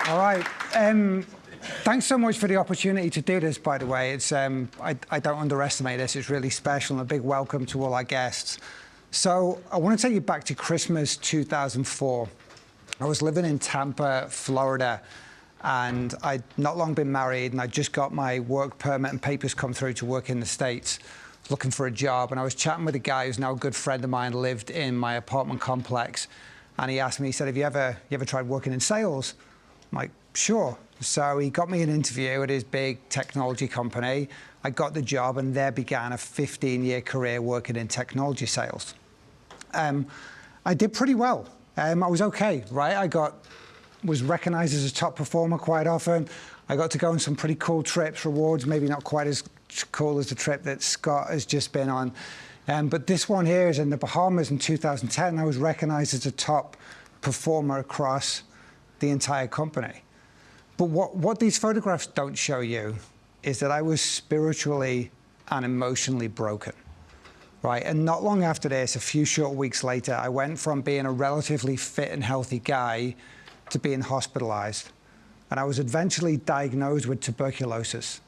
All right. Thanks so much for the opportunity to do this, by the way. It's, I don't underestimate this. It's really special, and a big welcome to all our guests. So I want to take you back to Christmas 2004. I was living in Tampa, Florida, and I'd not long been married, and I just got my work permit and papers come through to work in the States, looking for a job. And I was chatting with a guy who's now a good friend of mine, lived in my apartment complex. And he asked me, he said, have you ever tried working in sales? I'm like, sure. So he got me an interview at his big technology company. I got the job, and there began a 15-year career working in technology sales. I did pretty well. I was okay, right? I was recognized as a top performer quite often. I got to go on some pretty cool trips, rewards, maybe not quite as cool as the trip that Scott has just been on. But this one here is in the Bahamas in 2010. I was recognized as a top performer across the entire company. But what these photographs don't show you is that I was spiritually and emotionally broken, right? And not long after this, a few short weeks later, I went from being a relatively fit and healthy guy to being hospitalized. And I was eventually diagnosed with tuberculosis.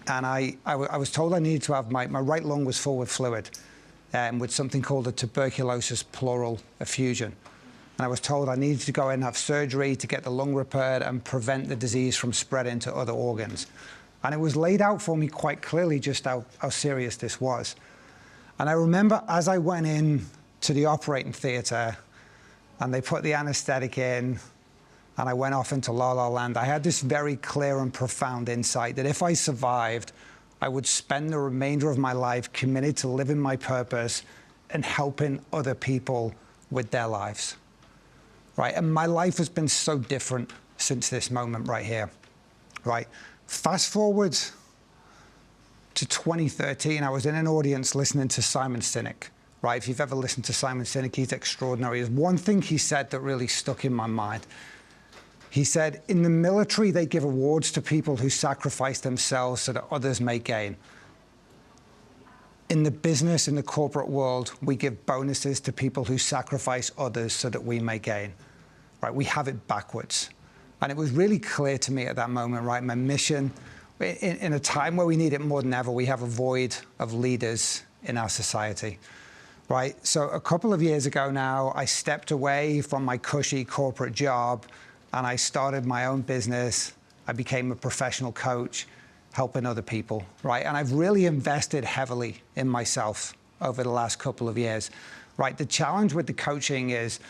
And I was told I needed to have, my right lung was full with fluid, with something called a tuberculosis pleural effusion. And I was told I needed to go in and have surgery to get the lung repaired and prevent the disease from spreading to other organs. And it was laid out for me quite clearly just how serious this was. And I remember as I went in to the operating theater and they put the anesthetic in and I went off into La La Land, I had this very clear and profound insight that if I survived, I would spend the remainder of my life committed to living my purpose and helping other people with their lives. Right? And my life has been so different since this moment right here, right? Fast forward to 2013, I was in an audience listening to Simon Sinek, right? If you've ever listened to Simon Sinek, he's extraordinary. There's one thing he said that really stuck in my mind. He said, in the military, they give awards to people who sacrifice themselves so that others may gain. In the business, in the corporate world, we give bonuses to people who sacrifice others so that we may gain. Right? We have it backwards. And it was really clear to me at that moment, right? My mission, in a time where we need it more than ever, we have a void of leaders in our society, right? So a couple of years ago now, I stepped away from my cushy corporate job and I started my own business. I became a professional coach, helping other people, right? And I've really invested heavily in myself over the last couple of years, right? The challenge with the coaching is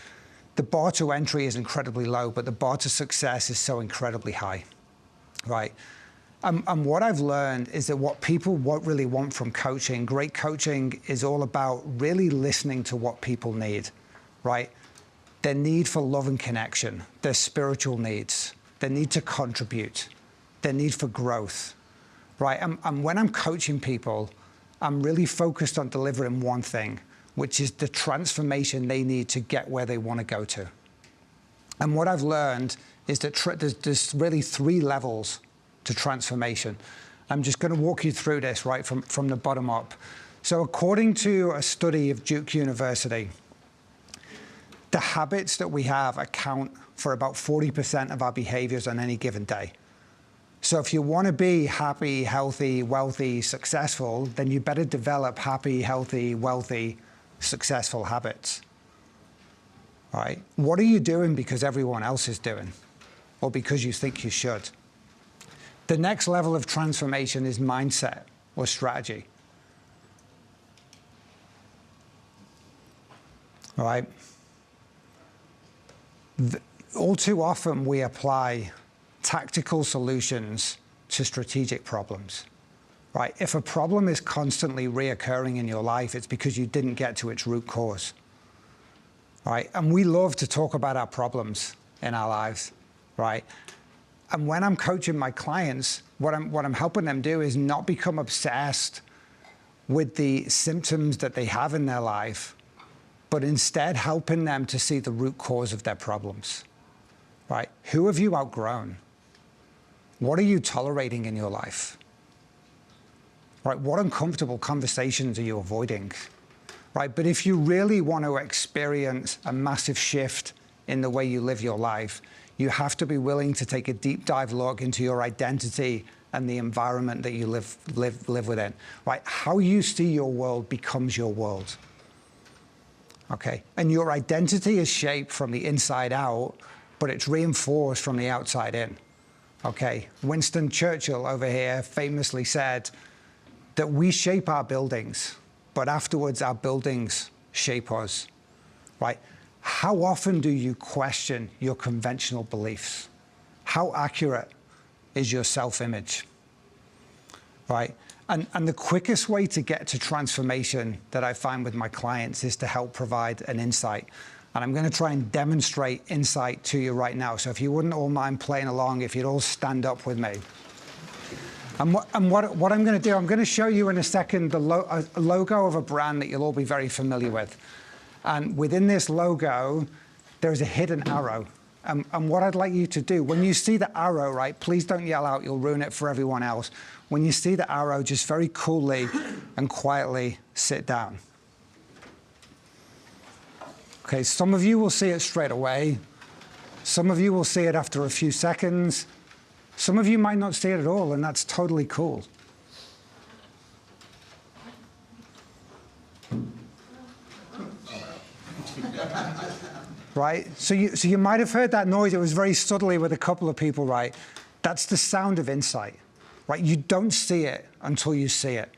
the bar to entry is incredibly low, but the bar to success is so incredibly high, right? And what I've learned is that what people really want from coaching, great coaching is all about really listening to what people need, right? Their need for love and connection, their spiritual needs, their need to contribute, their need for growth, right? And when I'm coaching people, I'm really focused on delivering one thing, which is the transformation they need to get where they want to go to. And what I've learned is that there's really 3 levels to transformation. I'm just going to walk you through this right from the bottom up. So according to a study of Duke University, the habits that we have account for about 40% of our behaviors on any given day. So if you want to be happy, healthy, wealthy, successful, then you better develop happy, healthy, wealthy, successful habits. All right? What are you doing because everyone else is doing, or because you think you should? The next level of transformation is mindset or strategy. All right? All too often we apply tactical solutions to strategic problems. Right? If a problem is constantly reoccurring in your life, it's because you didn't get to its root cause. Right? And we love to talk about our problems in our lives, right? And when I'm coaching my clients, what I'm helping them do is not become obsessed with the symptoms that they have in their life, but instead helping them to see the root cause of their problems, right? Who have you outgrown? What are you tolerating in your life? Right? What uncomfortable conversations are you avoiding? right? But if you really want to experience a massive shift in the way you live your life, you have to be willing to take a deep dive look into your identity and the environment that you live within, right? How you see your world becomes your world, okay? And your identity is shaped from the inside out, but it's reinforced from the outside in, okay? Winston Churchill over here famously said that we shape our buildings, but afterwards our buildings shape us, right? How often do you question your conventional beliefs? How accurate is your self-image, right? And the quickest way to get to transformation that I find with my clients is to help provide an insight. And I'm going to try and demonstrate insight to you right now. So if you wouldn't all mind playing along, if you'd all stand up with me. And what I'm going to do, I'm going to show you in a second a logo of a brand that you'll all be very familiar with. And within this logo, there's a hidden arrow. And what I'd like you to do, when you see the arrow, right, please don't yell out, you'll ruin it for everyone else. When you see the arrow, just very coolly and quietly sit down. Okay, some of you will see it straight away. Some of you will see it after a few seconds. Some of you might not see it at all, and that's totally cool. Right? So you might have heard that noise. It was very subtly with a couple of people, right? That's the sound of insight, right? You don't see it until you see it.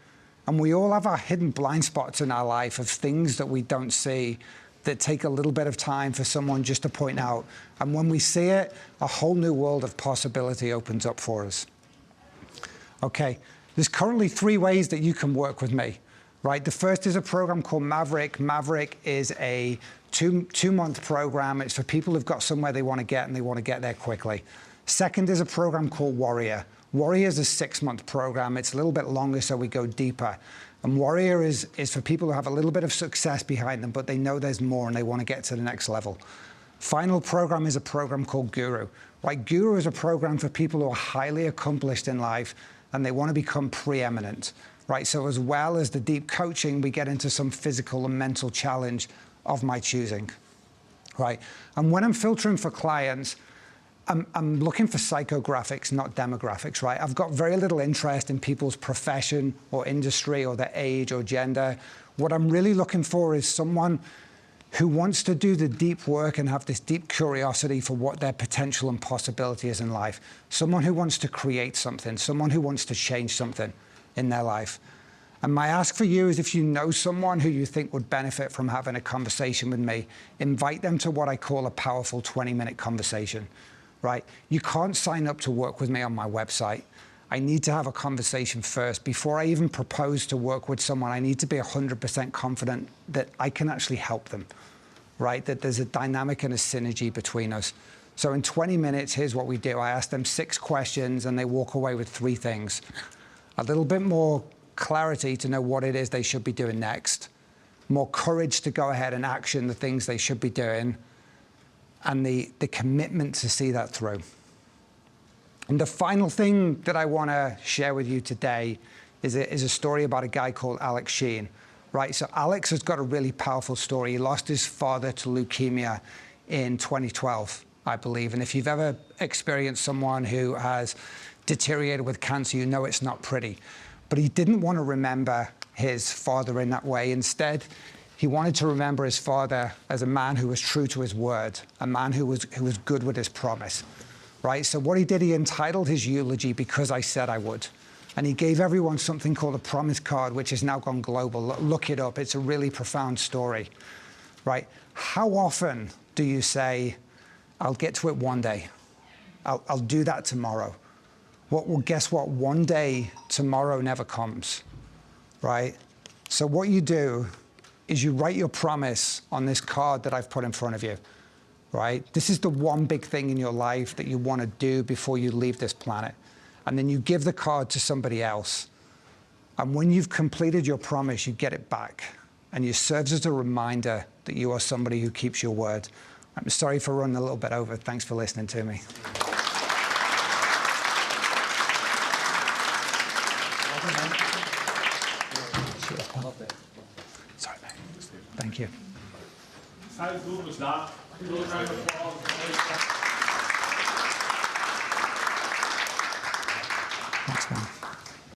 And we all have our hidden blind spots in our life of things that we don't see that take a little bit of time for someone just to point out. And when we see it, a whole new world of possibility opens up for us. Okay, there's currently 3 ways that you can work with me, right? The first is a program called Maverick. Maverick is a two-month program. It's for people who've got somewhere they want to get and they want to get there quickly. Second is a program called Warrior. Warrior is a 6-month program. It's a little bit longer, so we go deeper. And Warrior is for people who have a little bit of success behind them, but they know there's more and they want to get to the next level. Final program is a program called Guru. Right? Guru is a program for people who are highly accomplished in life and they want to become preeminent. Right? So as well as the deep coaching, we get into some physical and mental challenge of my choosing. Right? And when I'm filtering for clients, I'm looking for psychographics, not demographics, right? I've got very little interest in people's profession or industry or their age or gender. What I'm really looking for is someone who wants to do the deep work and have this deep curiosity for what their potential and possibility is in life. Someone who wants to create something, someone who wants to change something in their life. And my ask for you is if you know someone who you think would benefit from having a conversation with me, invite them to what I call a powerful 20-minute conversation. Right? You can't sign up to work with me on my website. I need to have a conversation first. Before I even propose to work with someone, I need to be 100% confident that I can actually help them, right? That there's a dynamic and a synergy between us. So in 20 minutes, here's what we do. I ask them 6 questions and they walk away with 3 things. A little bit more clarity to know what it is they should be doing next. More courage to go ahead and action the things they should be doing. And the commitment to see that through. And the final thing that I want to share with you today is a story about a guy called Alex Sheehan, right? So Alex has got a really powerful story. He lost his father to leukemia in 2012, I believe. And if you've ever experienced someone who has deteriorated with cancer, you know it's not pretty. But he didn't want to remember his father in that way. Instead, he wanted to remember his father as a man who was true to his word, a man who was good with his promise, right? So what he did, he entitled his eulogy, Because I Said I Would. And he gave everyone something called a promise card, which has now gone global. Look it up. It's a really profound story, right? How often do you say, I'll get to it one day. I'll do that tomorrow. Well, guess what? One day, tomorrow never comes, right? So what you do is you write your promise on this card that I've put in front of you, right? This is the one big thing in your life that you want to do before you leave this planet. And then you give the card to somebody else. And when you've completed your promise, you get it back. And it serves as a reminder that you are somebody who keeps your word. I'm sorry for running a little bit over. Thanks for listening to me. Sorry, mate. How good was that? Good round of applause. Thanks, man.